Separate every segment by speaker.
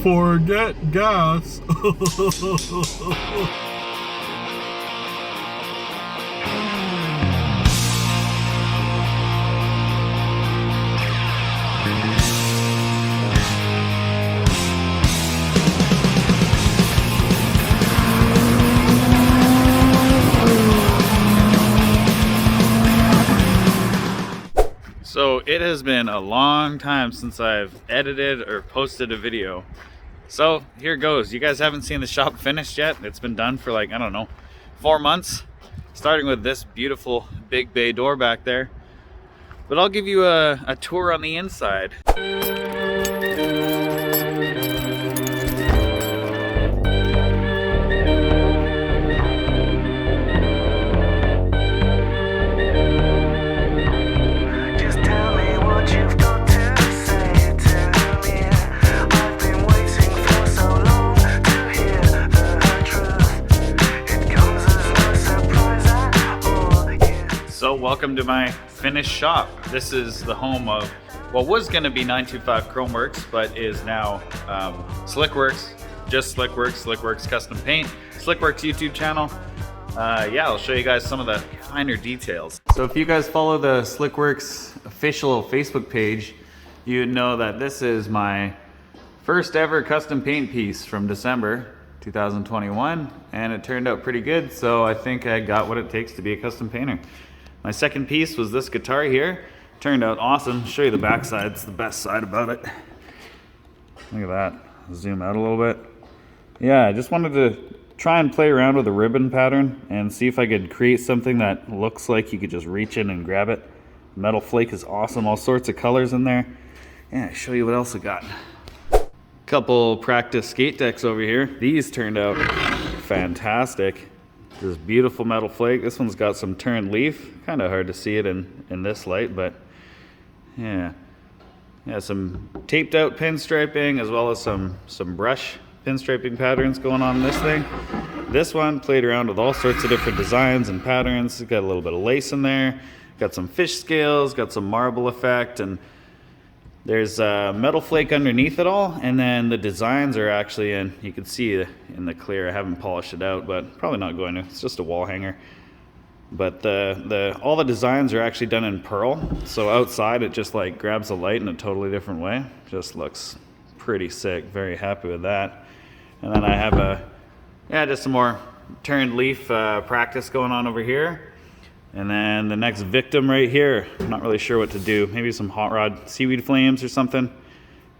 Speaker 1: Forget gas.
Speaker 2: So it has been a long time since I've edited or posted a video. So here goes. You guys haven't seen the shop finished yet. It's been done for like, I don't know, 4 months. Starting with this beautiful big bay door back there. But I'll give you a tour on the inside. So welcome to my finished shop. This is the home of what was going to be 925 Chromeworks, but is now SlickWorks, just SlickWorks, SlickWorks Custom Paint, SlickWorks YouTube channel. Yeah, I'll show you guys some of the finer details. So if you guys follow the SlickWorks official Facebook page, you know that this is my first ever custom paint piece from December 2021, and it turned out pretty good, so I think I got what it takes to be a custom painter. My second piece was this guitar here. Turned out awesome. Show you the back side. It's the best side about it. Look at that. Zoom out a little bit. Yeah, I just wanted to try and play around with the ribbon pattern and see if I could create something that looks like you could just reach in and grab it. Metal flake is awesome. All sorts of colors in there. Yeah, I'll show you what else I got. Couple practice skate decks over here. These turned out fantastic. This beautiful metal flake. This one's got some turned leaf. Kind of hard to see it in this light, but yeah. Yeah, some taped out pinstriping as well as some brush pinstriping patterns going on in this thing. This one played around with all sorts of different designs and patterns. It's got a little bit of lace in there. Got some fish scales, got some marble effect, and there's metal flake underneath it all, and then the designs are actually in, you can see in the clear. I haven't polished it out, but probably not going to. It's just a wall hanger. But all the designs are actually done in pearl, so outside it just like grabs the light in a totally different way. Just looks pretty sick. Very happy with that. And then I have just some more turned leaf practice going on over here. And then the next victim right here, I'm not really sure what to do. Maybe some hot rod seaweed flames or something.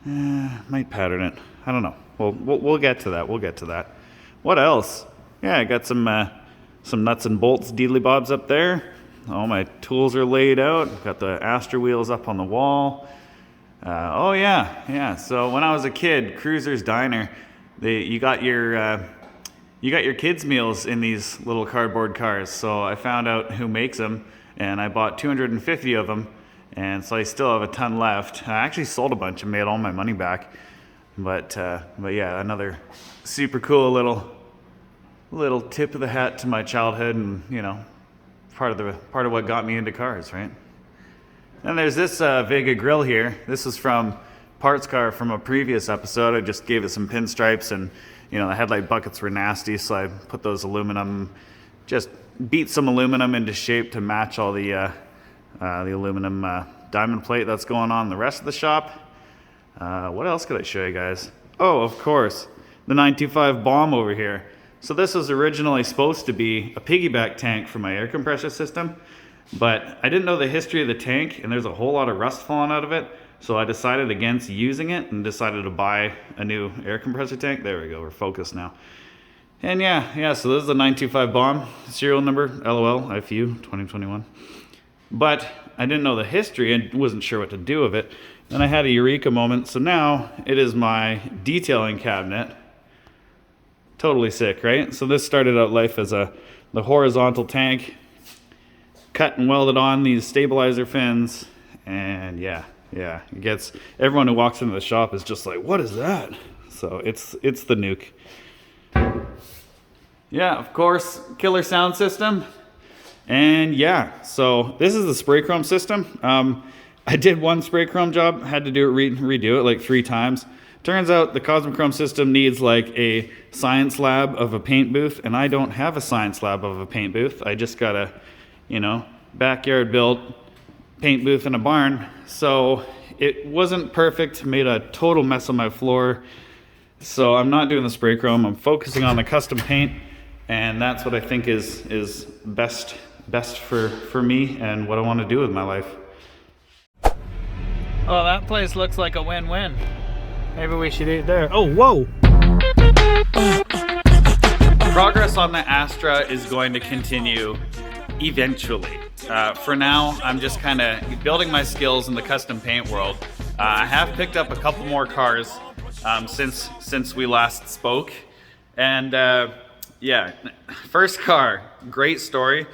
Speaker 2: Might pattern it. I don't know. We'll get to that. We'll get to that. What else? Yeah, I got some nuts and bolts deedly bobs up there. All my tools are laid out. Got the Astra wheels up on the wall. Oh yeah. So when I was a kid, Cruiser's Diner, you got your kids' meals in these little cardboard cars. So I found out who makes them, and I bought 250 of them, and so I still have a ton left. I actually sold a bunch and made all my money back. But yeah, another super cool little tip of the hat to my childhood, and you know, part of what got me into cars, right? And there's this Vega grill here. This is from Parts Car from a previous episode. I just gave it some pinstripes, and you know, the headlight buckets were nasty, so I put those just beat some aluminum into shape to match all the aluminum diamond plate that's going on in the rest of the shop. What else could I show you guys? Oh, of course, the 925 bomb over here. So this was originally supposed to be a piggyback tank for my air compressor system, but I didn't know the history of the tank, and there's a whole lot of rust falling out of it. So I decided against using it and decided to buy a new air compressor tank. There we go, we're focused now. And yeah, so this is the 925 bomb, serial number, LOL, IFU 2021. But I didn't know the history and wasn't sure what to do with it. Then I had a eureka moment, so now it is my detailing cabinet. Totally sick, right? So this started out life as the horizontal tank, cut and welded on these stabilizer fins, and yeah, it gets, everyone who walks into the shop is just like, what is that? So it's the nuke. Yeah, of course, killer sound system. And yeah, so this is the spray chrome system. I did one spray chrome job, had to redo it like 3 times, Turns out the Cosmochrome system needs like a science lab of a paint booth, and I don't have a science lab of a paint booth. I just got a, you know, backyard built paint booth in a barn. So it wasn't perfect, made a total mess on my floor. So I'm not doing the spray chrome. I'm focusing on the custom paint, and that's what I think is best for me and what I want to do with my life. Oh, that place looks like a win-win. Maybe we should eat there. Oh, whoa! Progress on the Astra is going to continue eventually. For now, I'm just kind of building my skills in the custom paint world. I have picked up a couple more cars since we last spoke. And yeah, first car, great story.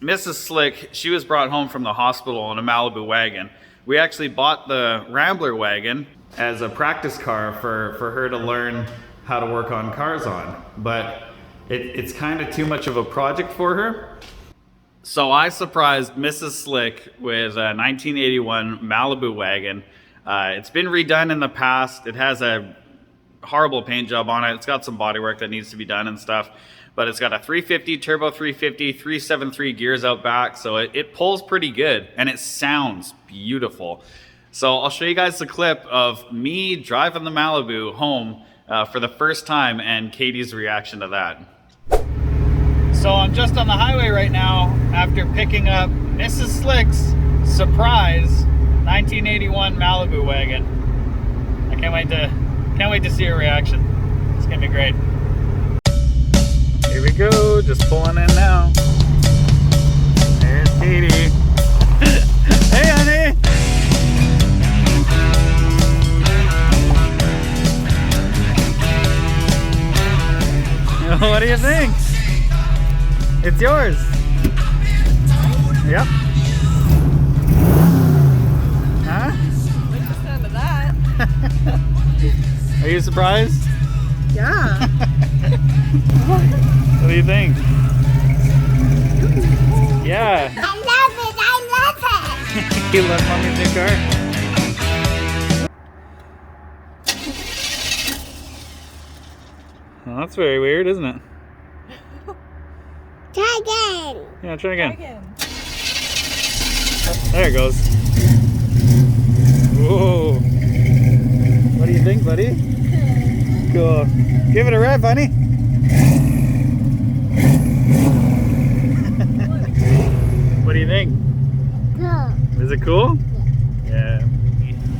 Speaker 2: Mrs. Slick, she was brought home from the hospital in a Malibu wagon. We actually bought the Rambler wagon as a practice car for her to learn how to work on cars on, but it's kind of too much of a project for her. So I surprised Mrs. Slick with a 1981 Malibu wagon. It's been redone in the past. It has a horrible paint job on it. It's got some body work that needs to be done and stuff, but it's got a 350 turbo 350, 373 gears out back, so it pulls pretty good and it sounds beautiful. So I'll show you guys the clip of me driving the Malibu home for the first time and Katie's reaction to that. So I'm just on the highway right now after picking up Mrs. Slick's surprise 1981 Malibu wagon. I can't wait to see her reaction. It's gonna be great. Here we go, just pulling in now. There's Katie. Hey, honey. What do you think? It's yours. Yep. Huh?
Speaker 3: I like the sound of that.
Speaker 2: Are you surprised?
Speaker 3: Yeah.
Speaker 2: What do you think? Yeah.
Speaker 3: I love it. I love it.
Speaker 2: You love Mommy's new car? Well, that's very weird, isn't it?
Speaker 3: Try again.
Speaker 2: Yeah, try again. Oh, there it goes. Whoa. What do you think, buddy? Cool. Give it a rev, honey. What do you think?
Speaker 3: Cool.
Speaker 2: Is it cool? Yeah.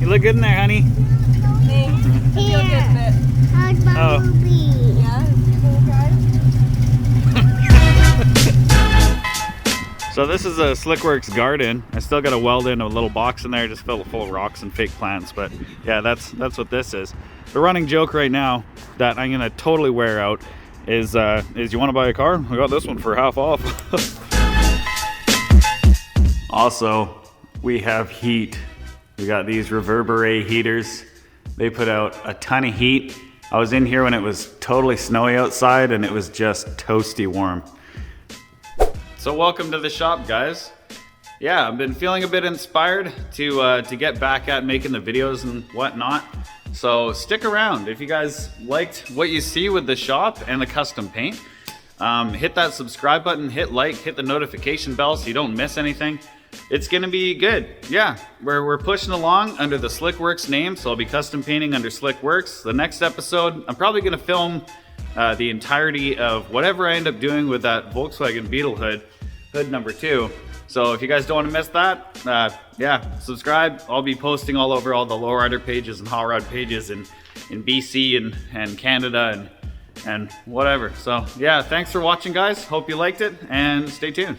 Speaker 2: You look good in there, honey.
Speaker 3: Thanks. I feel good in it. How's my
Speaker 2: Oh.
Speaker 3: movie? Yeah, you gonna drive?
Speaker 2: So this is a SlickWorks garden. I still got to weld in a little box in there, just fill it full of rocks and fake plants. But yeah, that's what this is. The running joke right now that I'm gonna totally wear out is you want to buy a car? I got this one for half off. Also, we have heat. We got these Reverberate heaters. They put out a ton of heat. I was in here when it was totally snowy outside and it was just toasty warm. So welcome to the shop, guys. Yeah, I've been feeling a bit inspired to get back at making the videos and whatnot. So stick around. If you guys liked what you see with the shop and the custom paint, hit that subscribe button, hit like, hit the notification bell so you don't miss anything. It's gonna be good. Yeah, we're pushing along under the SlickWorks name, so I'll be custom painting under SlickWorks. The next episode, I'm probably gonna film the entirety of whatever I end up doing with that Volkswagen Beetle hood number 2. So if you guys don't want to miss that, yeah, subscribe. I'll be posting all over all the lowrider pages and hot rod pages in BC and Canada and whatever. So yeah, thanks for watching, guys. Hope you liked it, and stay tuned.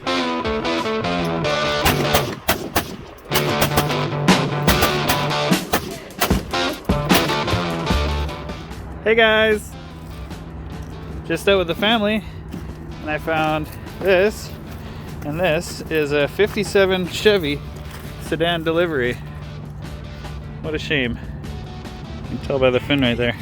Speaker 2: Hey guys, just out with the family, and I found this, and this is a 57 Chevy sedan delivery. What a shame. You can tell by the fin right there.